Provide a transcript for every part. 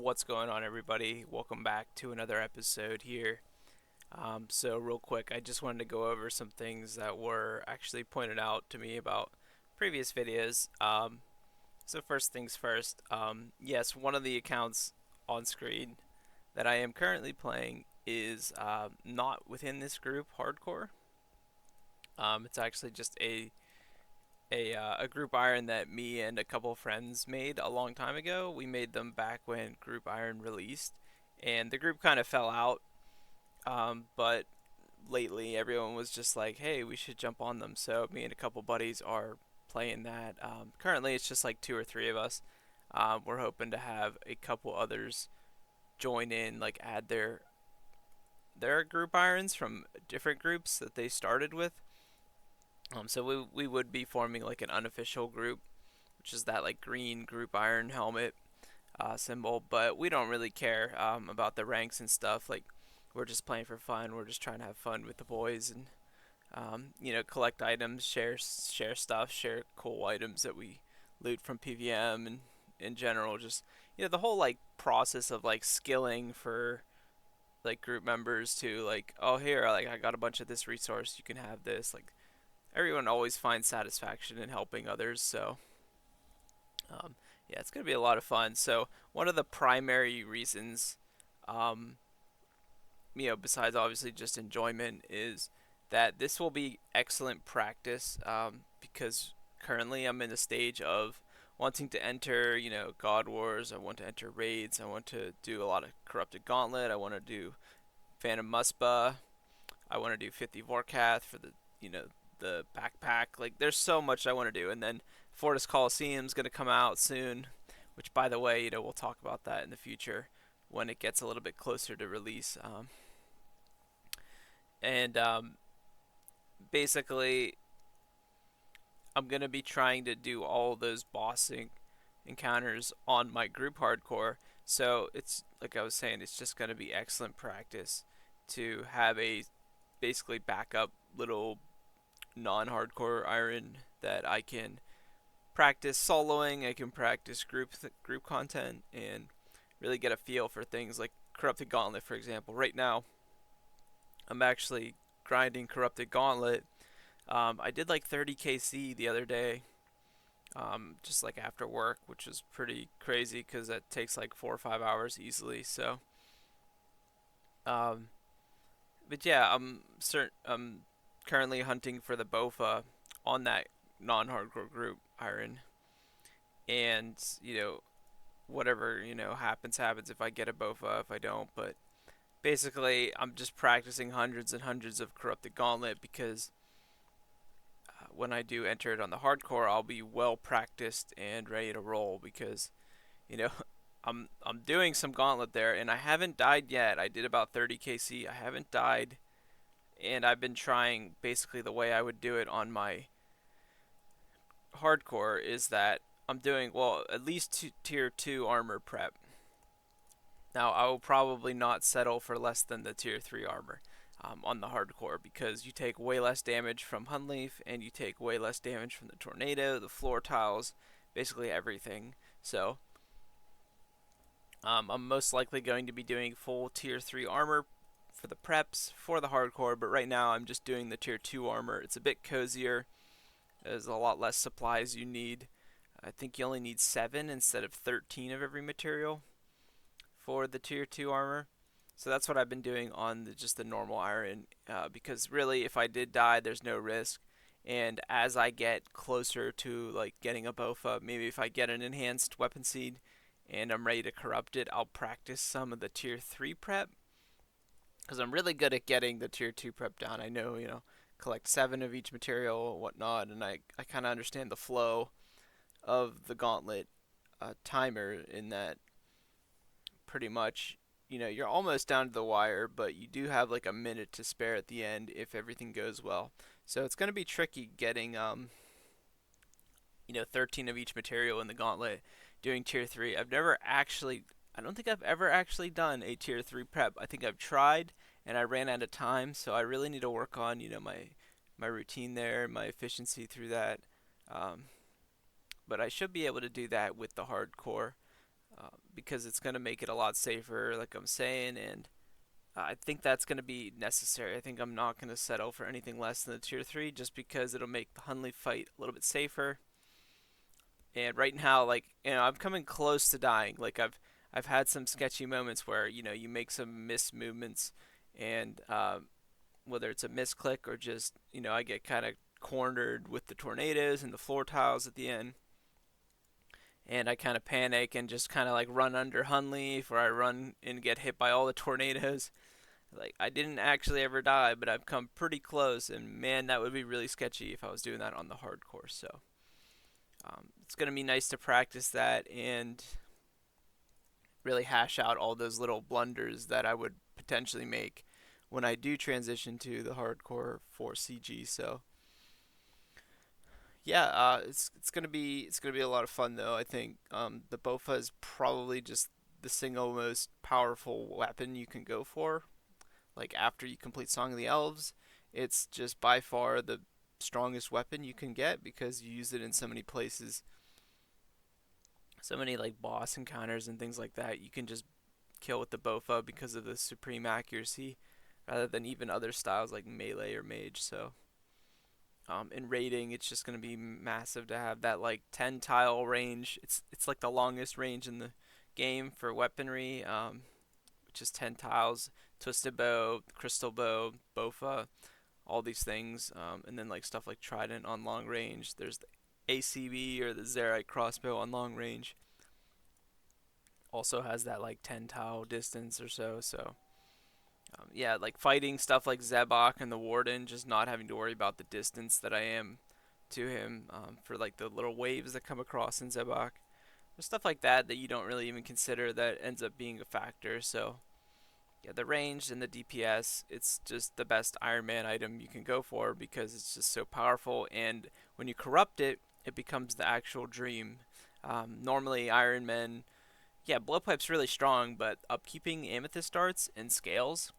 What's going on, everybody? Welcome back to another episode here. So, real quick, I just wanted to go over some things that were actually pointed out to me about previous videos. So, first things first, yes, one of the accounts on screen that I am currently playing is not within this group, Hardcore. It's actually just a group iron that me and a couple of friends made a long time ago. We made them back when group iron released, and the group kind of fell out. But lately, everyone was just like, "Hey, we should jump on them." So me and a couple buddies are playing that. Currently, it's just like two or three of us. We're hoping to have a couple others join in, like add their group irons from different groups that they started with. So we would be forming like an unofficial group, which is that like green group iron helmet symbol. But we don't really care about the ranks and stuff. Like we're just playing for fun. We're just trying to have fun with the boys and collect items, share stuff, share cool items that we loot from PVM and in general. Just the whole like process of like skilling for like group members to like, oh, here, like I got a bunch of this resource, you can have this. Like everyone always finds satisfaction in helping others. So um, yeah, it's gonna be a lot of fun. So one of the primary reasons, um, besides obviously just enjoyment, is that this will be excellent practice. Because currently I'm in the stage of wanting to enter, God Wars. I want to enter raids. I want to do a lot of corrupted Gauntlet. I want to do Phantom Muspa. I want to do 50 Vorkath for the backpack. Like there's so much I want to do, and then Fortis Coliseum's gonna come out soon, which by the way, we'll talk about that in the future when it gets a little bit closer to release. And Basically, I'm gonna be trying to do all those bossing encounters on my group hardcore. So it's like I was saying, it's just gonna be excellent practice to have a basically backup little non-hardcore iron that I can practice soloing. I can practice group content and really get a feel for things like Corrupted Gauntlet, for example. Right now, I'm actually grinding Corrupted Gauntlet. I did like 30 KC the other day, just like after work, which is pretty crazy because that takes like 4 or 5 hours easily. So, um, but yeah, I'm currently hunting for the Bofa on that non-hardcore group iron, and whatever happens. If I get a Bofa, if I don't, but basically I'm just practicing hundreds and hundreds of corrupted gauntlet because when I do enter it on the hardcore, I'll be well practiced and ready to roll because you know I'm doing some gauntlet there and I haven't died yet. I did about 30 KC. I haven't died, and I've been trying basically the way I would do it on my hardcore is that I'm doing well at least tier 2 armor prep. Now I will probably not settle for less than the tier 3 armor on the hardcore because you take way less damage from Hunleaf and you take way less damage from the tornado, the floor tiles, basically everything. So I'm most likely going to be doing full tier 3 armor for the preps for the hardcore, but right now I'm just doing the tier 2 armor. It's a bit cozier. There's a lot less supplies you need. I think you only need 7 instead of 13 of every material for the tier 2 armor. So that's what I've been doing on just the normal iron, because really if I did die, there's no risk. And as I get closer to like getting a Bofa, maybe if I get an enhanced weapon seed and I'm ready to corrupt it, I'll practice some of the tier 3 prep because I'm really good at getting the tier 2 prep down. I know, collect 7 of each material and whatnot, and I kind of understand the flow of the gauntlet timer in that pretty much, you're almost down to the wire, but you do have like a minute to spare at the end if everything goes well. So it's going to be tricky getting 13 of each material in the gauntlet doing tier 3. I don't think I've ever actually done a tier 3 prep. I think I've tried and I ran out of time, so I really need to work on, my routine there, my efficiency through that. Um, but I should be able to do that with the hardcore. because it's going to make it a lot safer, like I'm saying, and I think that's going to be necessary. I think I'm not going to settle for anything less than the tier 3 just because it'll make the Hunley fight a little bit safer. And right now, like, I'm coming close to dying. Like I've had some sketchy moments where you make some missed movements, and whether it's a misclick or just I get kind of cornered with the tornadoes and the floor tiles at the end, and I kind of panic and just kind of like run under Hunleaf, or I run and get hit by all the tornadoes. Like I didn't actually ever die, but I've come pretty close, and man, that would be really sketchy if I was doing that on the hardcore. So it's gonna be nice to practice that and really hash out all those little blunders that I would potentially make when I do transition to the hardcore for CG. So yeah, it's gonna be a lot of fun though. I think the Bofa is probably just the single most powerful weapon you can go for. Like after you complete Song of the Elves, it's just by far the strongest weapon you can get because you use it in so many places, so many like boss encounters and things like that. You can just kill with the Bofa because of the supreme accuracy, rather than even other styles like melee or mage. So in raiding, it's just going to be massive to have that like 10 tile range. It's like the longest range in the game for weaponry, which is 10 tiles. Twisted bow, crystal bow, bofa, all these things, and then like stuff like trident on long range. There's the ACB or the Zerite crossbow on long range. Also has that like 10 tile distance or so. So yeah, like fighting stuff like Zebok and the Warden, just not having to worry about the distance that I am to him, for like the little waves that come across in Zebok. There's stuff like that that you don't really even consider that ends up being a factor. So yeah, the range and the DPS, it's just the best Iron Man item you can go for because it's just so powerful. And when you corrupt it, it becomes the actual dream. Normally, Iron Man, yeah, Blowpipe's really strong, but upkeeping Amethyst darts and scales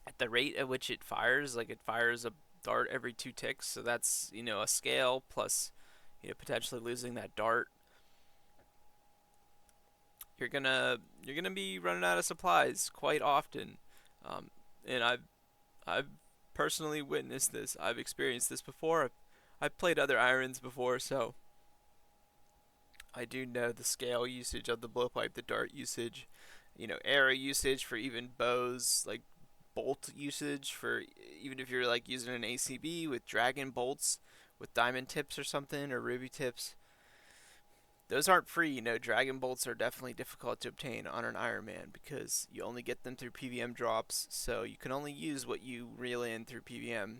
at the rate at which it fires, like it fires a dart every 2 ticks, so that's a scale plus potentially losing that dart. You're gonna be running out of supplies quite often, um, and I've personally witnessed this. I've experienced this before. I've played other irons before, so I do know the scale usage of the blowpipe, the dart usage, arrow usage for even bows, like bolt usage for even if you're like using an ACB with dragon bolts with diamond tips or something or ruby tips. Those aren't free, dragon bolts are definitely difficult to obtain on an Iron Man because you only get them through PVM drops, so you can only use what you reel in through PVM.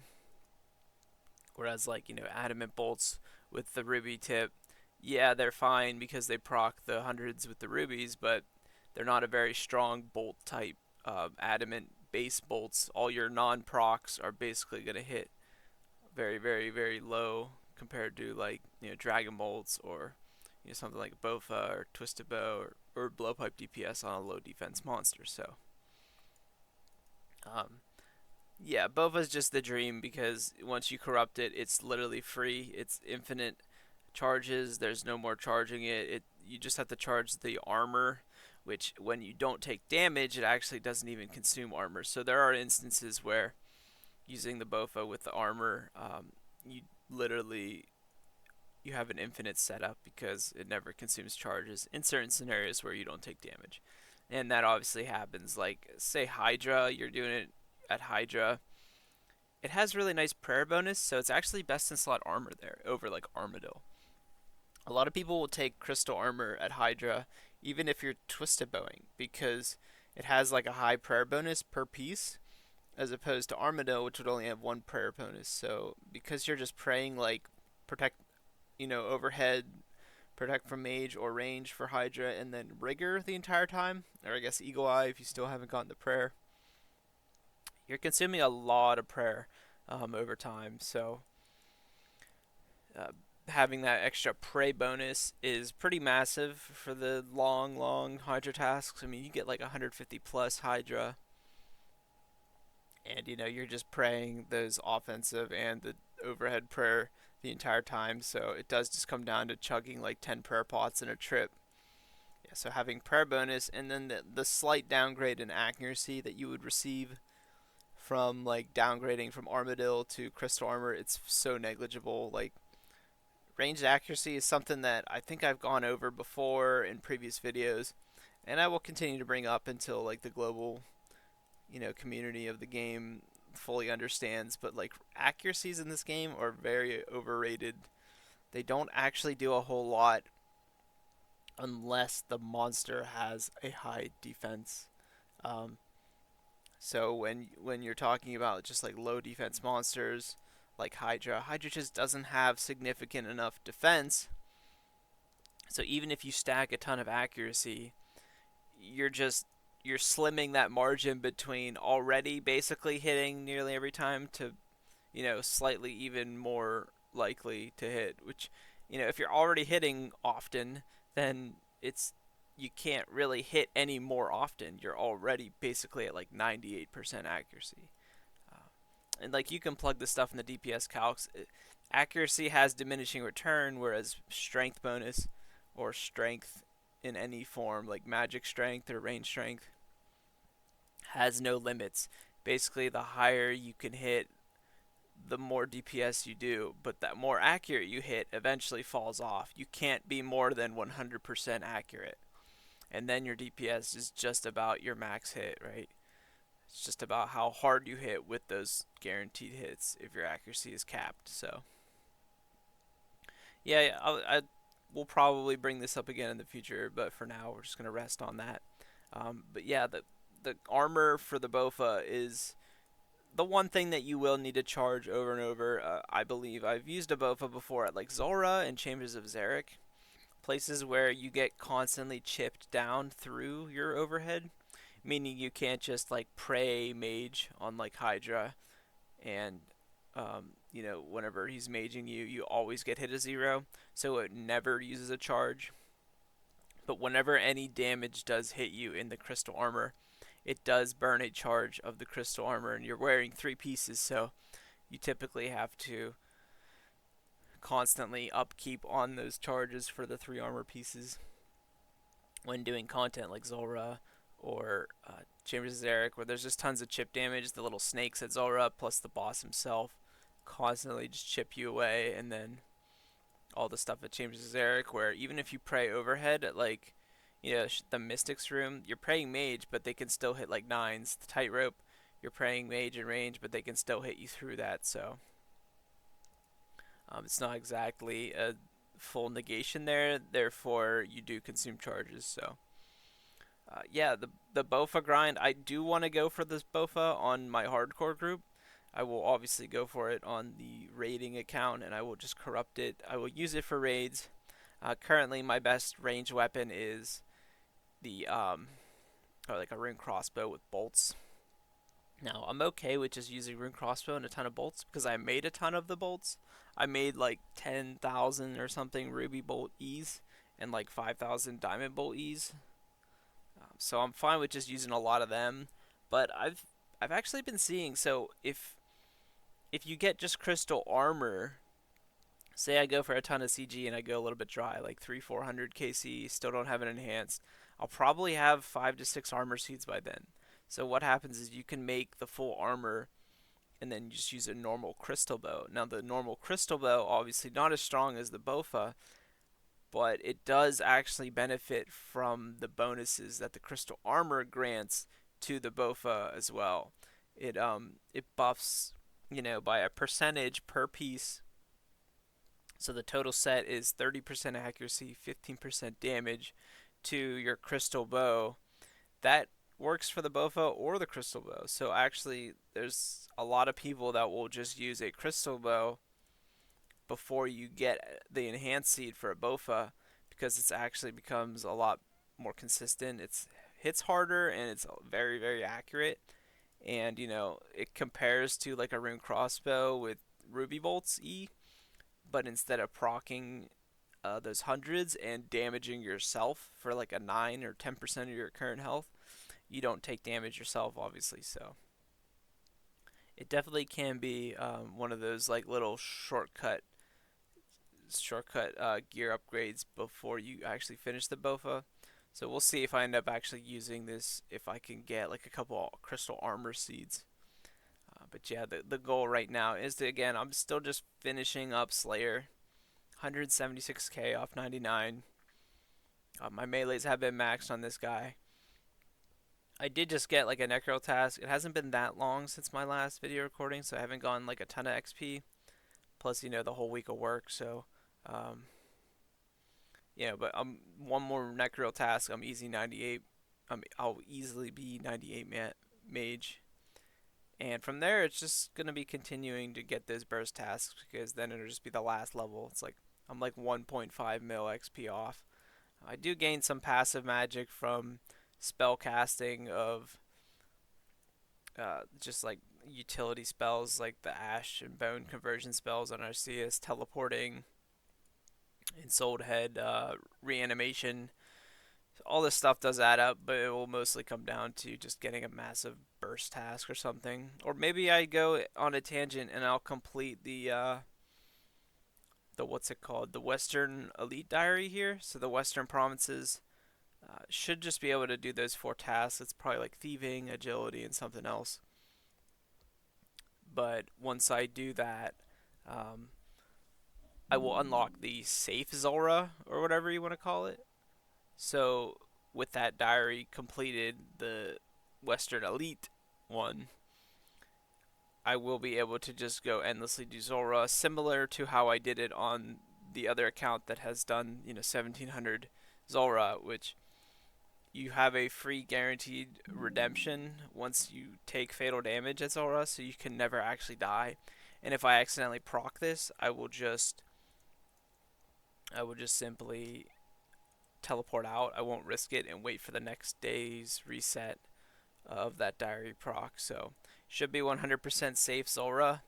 Whereas like, adamant bolts with the ruby tip, yeah, they're fine because they proc the hundreds with the rubies, but they're not a very strong bolt type. Adamant base bolts, all your non-procs are basically going to hit very, very, very low compared to like dragon bolts or something like Bofa or Twisted Bow or Blowpipe DPS on a low defense monster. So um, yeah, Bofa's just the dream because once you corrupt it, it's literally free. It's infinite charges. There's no more charging it. You just have to charge the armor, which when you don't take damage, it actually doesn't even consume armor. So there are instances where using the Bofa with the armor, you literally you have an infinite setup because it never consumes charges in certain scenarios where you don't take damage. And that obviously happens. Like, say Hydra, you're doing it at Hydra. It has really nice prayer bonus, so it's actually best in slot armor there over like Armadil. A lot of people will take crystal armor at Hydra, even if you're twisted bowing, because it has like a high prayer bonus per piece, as opposed to Armadil, which would only have one prayer bonus. So because you're just praying like protect overhead, protect from mage or range for Hydra, and then rigor the entire time, or I guess Eagle Eye if you still haven't gotten the prayer. You're consuming a lot of prayer over time, so uh, having that extra prey bonus is pretty massive for the long Hydra tasks. I mean, you get like 150 plus Hydra, and you're just praying those offensive and the overhead prayer the entire time. So it does just come down to chugging like 10 prayer pots in a trip. Yeah, so having prayer bonus and then the slight downgrade in accuracy that you would receive from like downgrading from Armadillo to Crystal Armor, it's so negligible. Like ranged accuracy is something that I think I've gone over before in previous videos, and I will continue to bring up until like the global, community of the game fully understands. But like accuracies in this game are very overrated. They don't actually do a whole lot unless the monster has a high defense. Um, so when you're talking about just like low defense monsters like Hydra just doesn't have significant enough defense. So even if you stack a ton of accuracy, you're just you're slimming that margin between already basically hitting nearly every time to, slightly even more likely to hit, which, if you're already hitting often, then it's you can't really hit any more often. You're already basically at like 98% accuracy. And like you can plug this stuff in the DPS calcs. Accuracy has diminishing return, whereas strength bonus or strength in any form, like magic strength or range strength, has no limits. Basically, the higher you can hit, the more DPS you do, but that more accurate you hit eventually falls off. You can't be more than 100% accurate. And then your DPS is just about your max hit, right? It's just about how hard you hit with those guaranteed hits if your accuracy is capped. So, yeah, we'll probably bring this up again in the future, but for now, we're just going to rest on that. But yeah, the armor for the Bofa is the one thing that you will need to charge over and over. I believe I've used a Bofa before at like Zora and Chambers of Zarek, places where you get constantly chipped down through your overhead, meaning you can't just like pray mage on like Hydra and whenever he's maging you, you always get hit a 0, so it never uses a charge. But whenever any damage does hit you in the crystal armor, it does burn a charge of the crystal armor, and you're wearing 3 pieces, so you typically have to constantly upkeep on those charges for the 3 armor pieces when doing content like Zulrah or Chambers of Zarek, where there's just tons of chip damage. The little snakes at Zulrah plus the boss himself constantly just chip you away, and then all the stuff at Chambers of Zarek, where even if you pray overhead at like the Mystics room, you're praying mage, but they can still hit like 9s. The tightrope, you're praying mage in range, but they can still hit you through that. So it's not exactly a full negation there. Therefore, you do consume charges. So yeah, the Bofa grind. I do want to go for this Bofa on my hardcore group. I will obviously go for it on the raiding account, and I will just corrupt it. I will use it for raids. Currently, my best range weapon is the or like a rune crossbow with bolts. Now, I'm okay with just using rune crossbow and a ton of bolts because I made a ton of the bolts. I made like 10,000 or something ruby bolt E's and like 5,000 diamond bolt E's. So I'm fine with just using a lot of them. But I've actually been seeing, so if you get just crystal armor, say I go for a ton of CG and I go a little bit dry, like 300-400 KC, still don't have it enhanced, I'll probably have 5 to 6 armor seeds by then. So what happens is you can make the full armor and then you just use a normal crystal bow. Now the normal crystal bow, obviously not as strong as the Bofa, but it does actually benefit from the bonuses that the crystal armor grants to the Bofa as well. It buffs, by a percentage per piece. So the total set is 30% accuracy, 15% damage to your crystal bow. That works for the Bofa or the crystal bow. So actually, there's a lot of people that will just use a crystal bow before you get the enhanced seed for a Bofa, because it's actually becomes a lot more consistent. It's hits harder and it's very, very accurate. And it compares to like a rune crossbow with ruby bolts E, but instead of proccing those hundreds and damaging yourself for like a 9 or 10% of your current health, you don't take damage yourself, obviously. So it definitely can be one of those like little shortcut gear upgrades before you actually finish the Bofa. So we'll see if I end up actually using this, if I can get like a couple crystal armor seeds. But yeah, the goal right now is to, again, I'm still just finishing up Slayer. 176k off 99. My melees have been maxed on this guy. I did just get like a Necro task. It hasn't been that long since my last video recording, so I haven't gone like a ton of XP. Plus, the whole week of work, so um, but I'm one more Necro task. I'm easy 98. I'll easily be 98 mage, and from there it's just gonna be continuing to get those burst tasks because then it'll just be the last level. It's like I'm like 1.5 mil XP off. I do gain some passive magic from spell casting of just like utility spells like the Ash and Bone conversion spells on Arceus, teleporting, Ensouled Head, reanimation. All this stuff does add up, but it will mostly come down to just getting a massive burst task or something. Or maybe I go on a tangent and I'll complete the what's it called? The Western Elite Diary here. So the Western Provinces should just be able to do those 4 tasks. It's probably like thieving, agility, and something else. But once I do that, um, I will unlock the safe Zora or whatever you want to call it. So with that diary completed, the Western Elite one, I will be able to just go endlessly do Zora, similar to how I did it on the other account that has done 1700 Zora, which you have a free guaranteed redemption once you take fatal damage at Zora, so you can never actually die. And if I accidentally proc this, I will just simply teleport out. I won't risk it and wait for the next day's reset of that diary proc. So should be 100% safe Zora,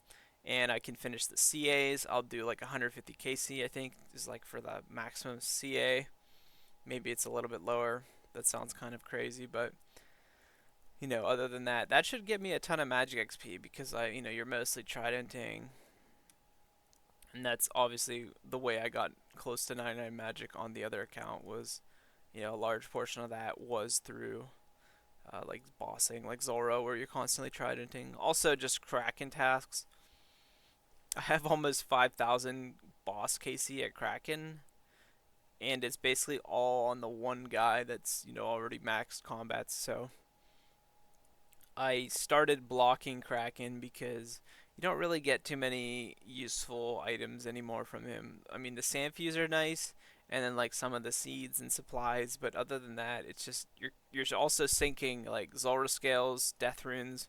and I can finish the CAs. I'll do like 150 KC, I think, is like for the maximum CA. Maybe it's a little bit lower. That sounds kind of crazy, but other than that, that should give me a ton of magic XP because you're mostly tridenting, and that's obviously the way I got close to 99 magic on the other account was, a large portion of that was through like bossing, like Zoro, where you're constantly tridenting. Also, just Kraken tasks. I have almost 5,000 boss KC at Kraken, and it's basically all on the one guy that's already maxed combats. So I started blocking Kraken because you don't really get too many useful items anymore from him. I mean, the Sandfuse are nice, and then like some of the seeds and supplies, but other than that, it's just you're also sinking like Zulrah scales, death runes,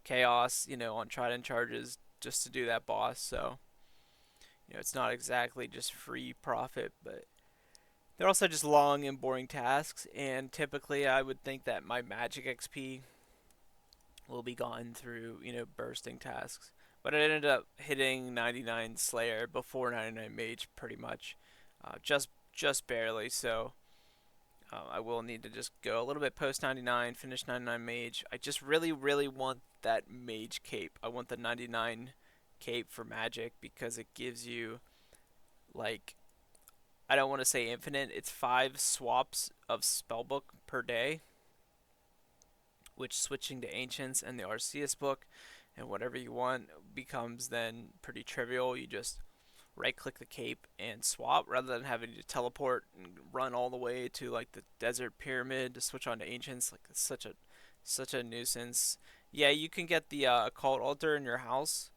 chaos, on trident charges just to do that boss. So it's not exactly just free profit, but they're also just long and boring tasks. And typically, I would think that my magic XP will be gotten through bursting tasks. But I ended up hitting 99 Slayer before 99 Mage pretty much, just barely. So I will need to just go a little bit post 99, finish 99 Mage. I just really, really want that Mage cape. I want the 99 cape for magic because it gives you, like, I don't want to say infinite. It's 5 swaps of spellbook per day, which switching to Ancients and the Arceus book and whatever you want becomes then pretty trivial. You just right click the cape and swap rather than having to teleport and run all the way to like the desert pyramid to switch on to Ancients. Like, it's such a nuisance. Yeah, you can get the occult altar in your house,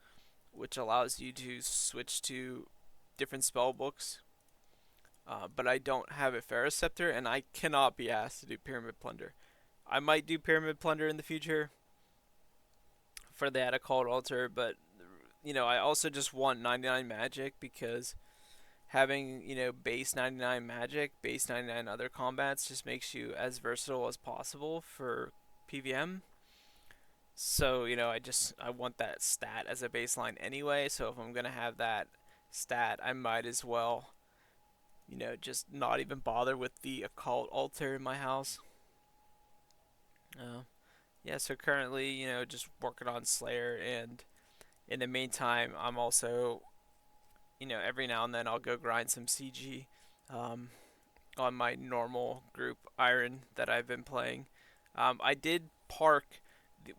which allows you to switch to different spell books. But I don't have a Ferrous Scepter, and I cannot be asked to do Pyramid Plunder. I might do Pyramid Plunder in the future for that occult altar, but I also just want 99 magic because having base 99 magic, base 99 other combats just makes you as versatile as possible for PVM. So I want that stat as a baseline anyway. So if I'm gonna have that stat, I might as well just not even bother with the occult altar in my house. Yeah, so currently, just working on Slayer, and in the meantime, I'm also, every now and then I'll go grind some CG. Um, on my normal group iron that I've been playing. I did park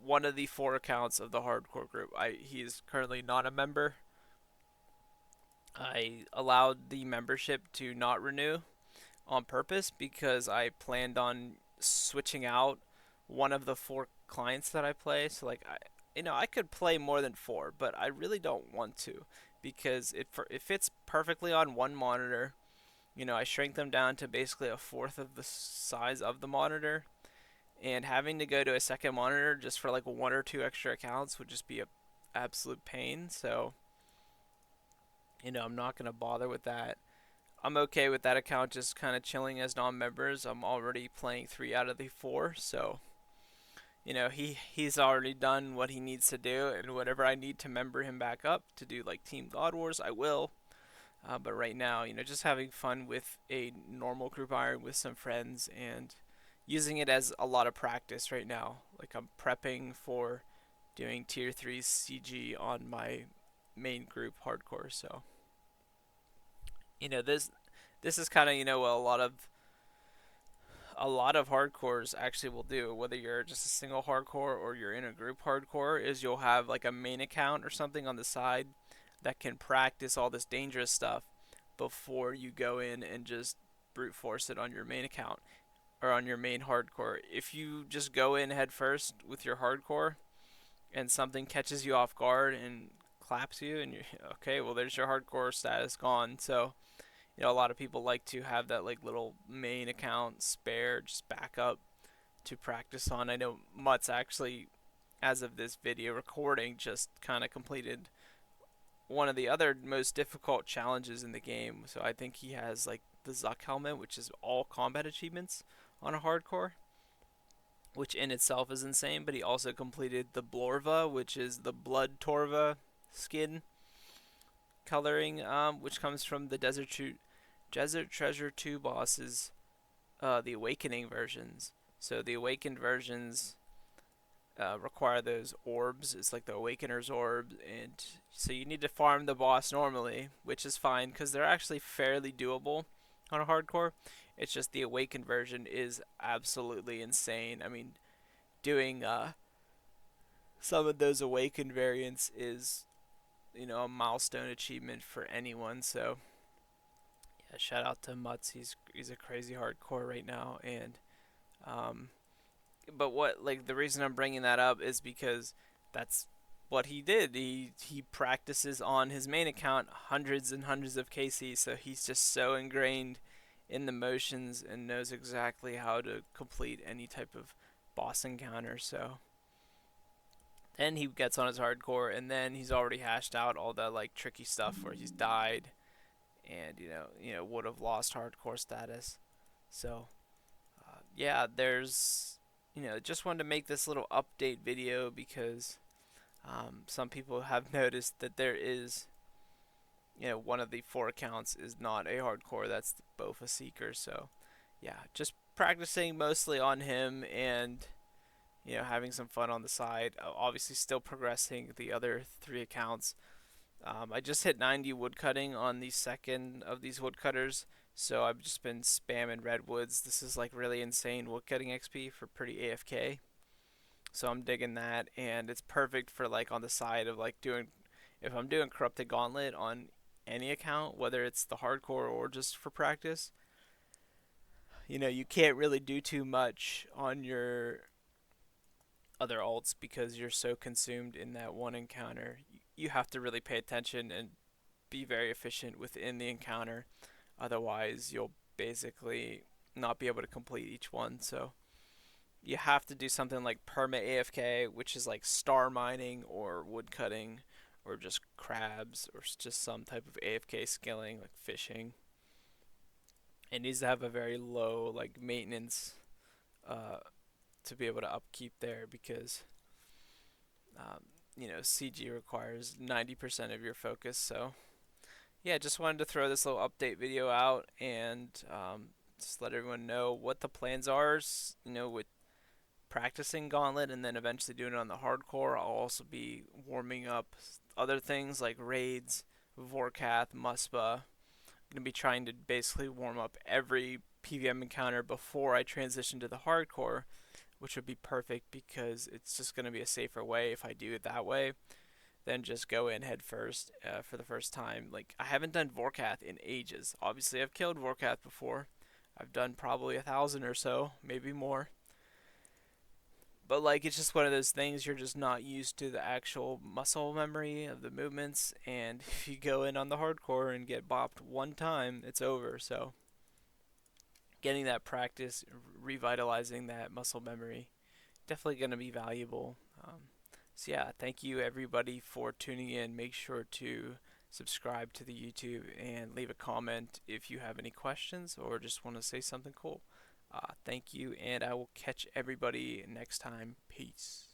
one of the four accounts of the hardcore group. He's currently not a member. I allowed the membership to not renew on purpose because I planned on switching out one of the four clients that I play. So like I could play more than four, but I really don't want to because it fits perfectly on one monitor. I shrink them down to basically a fourth of the size of the monitor, and having to go to a second monitor just for like one or two extra accounts would just be a absolute pain. So, I'm not going to bother with that. I'm okay with that account just kind of chilling as non-members. I'm already playing 3 out of the 4, so he's already done what he needs to do, and whatever I need to member him back up to do like Team God Wars, I will. But right now, just having fun with a normal group iron with some friends and using it as a lot of practice right now. Like I'm prepping for doing tier 3 CG on my main group hardcore. So, this is kind of, what a lot of hardcores actually will do, whether you're just a single hardcore or you're in a group hardcore, is you'll have like a main account or something on the side that can practice all this dangerous stuff before you go in and just brute force it on your main account or on your main hardcore. If you just go in head first with your hardcore and something catches you off guard and claps you and you're okay, well there's your hardcore status gone. So, a lot of people like to have that like little main account spare just back up to practice on. I know Mutt's actually, as of this video recording, just kind of completed one of the other most difficult challenges in the game. So I think he has like the Zuck helmet, which is all combat achievements on a hardcore, which in itself is insane. But he also completed the Blorva, which is the Blood Torva skin coloring, which comes from the Desert Treasure 2 bosses, the Awakening versions. So the Awakened versions require those orbs. It's like the Awakener's orb, and so you need to farm the boss normally, which is fine because they're actually fairly doable on a hardcore. It's just the Awakened version is absolutely insane. I mean, doing some of those Awakened variants is a milestone achievement for anyone. So yeah, shout out to Mutz. He's a crazy hardcore right now, and um, but what like the reason I'm bringing that up is because that's what he did. He practices on his main account hundreds and hundreds of KC, so he's just so ingrained in the motions and knows exactly how to complete any type of boss encounter. So then he gets on his hardcore, and then he's already hashed out all that like tricky stuff where he's died and would have lost hardcore status. So yeah, there's just wanted to make this little update video because some people have noticed that there is one of the four accounts is not a hardcore. That's the Bofa Seeker. So yeah, just practicing mostly on him and having some fun on the side. Obviously, still progressing the other three accounts. I just hit 90 woodcutting on the second of these woodcutters, so I've just been spamming redwoods. This is like really insane woodcutting XP for pretty AFK. So I'm digging that, and it's perfect for like on the side of like doing, if I'm doing corrupted gauntlet on any account, whether it's the hardcore or just for practice. You can't really do too much on your other alts because you're so consumed in that one encounter. You have to really pay attention and be very efficient within the encounter. Otherwise, you'll basically not be able to complete each one. So you have to do something like perma AFK, which is like star mining or woodcutting or just crabs or just some type of AFK skilling like fishing. It needs to have a very low like maintenance to be able to upkeep there because CG requires 90% of your focus. So yeah, just wanted to throw this little update video out and just let everyone know what the plans are. With practicing Gauntlet and then eventually doing it on the hardcore. I'll also be warming up other things like raids, Vorkath, Muspa. I'm gonna be trying to basically warm up every PVM encounter before I transition to the hardcore, which would be perfect because it's just going to be a safer way if I do it that way than just go in head first for the first time. Like, I haven't done Vorkath in ages. Obviously, I've killed Vorkath before. I've done probably 1,000 or so, maybe more. But like, it's just one of those things, you're just not used to the actual muscle memory of the movements, and if you go in on the hardcore and get bopped one time, it's over. So getting that practice, revitalizing that muscle memory, definitely going to be valuable. So yeah, thank you everybody for tuning in. Make sure to subscribe to the YouTube and leave a comment if you have any questions or just want to say something cool. Thank you, and I will catch everybody next time. Peace.